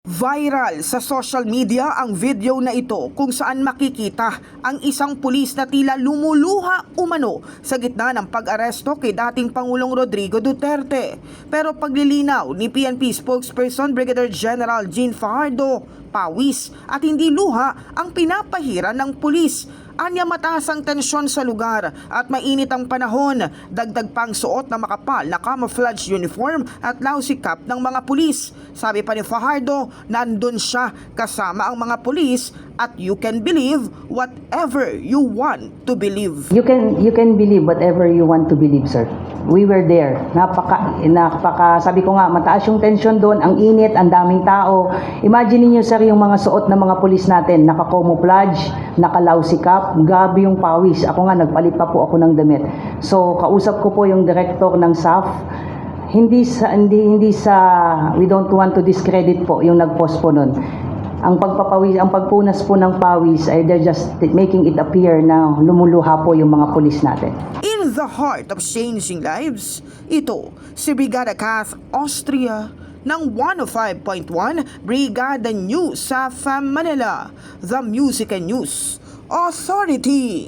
Viral sa social media ang video na ito kung saan makikita ang isang pulis na tila lumuluha umano sa gitna ng pag-aresto kay dating Pangulong Rodrigo Duterte. Pero paglilinaw ni PNP spokesperson Brigadier General Jean Fajardo, pawis at hindi luha ang pinapahiran ng pulis. Anya mataas ang tensyon sa lugar at mainit ang panahon, dagdag pang suot na makapal na camouflage uniform at lousy cap ng mga pulis. Sabi pa ni Fajardo, nandun siya kasama ang mga pulis at you can believe whatever you want to believe. You can believe whatever you want to believe, sir. We were there. Napaka, sabi ko nga, mataas yung tension doon, ang init, ang daming tao. Imagine niyo sir, yung mga suot ng mga pulis natin, naka-camouflage, naka-lousy cap, gabi yung pawis. Ako nga, nagpalit pa po ako ng damit. So, kausap ko po yung director ng SAF. Hindi sa, we don't want to discredit po yung nag-post po nun. Ang pagpunas po ng pawis ay they're just making it appear na lumuluha po yung mga pulis natin. In the heart of changing lives, ito si Brigada Kath Austria ng 105.1 Brigada News sa Manila, the Music and News Authority.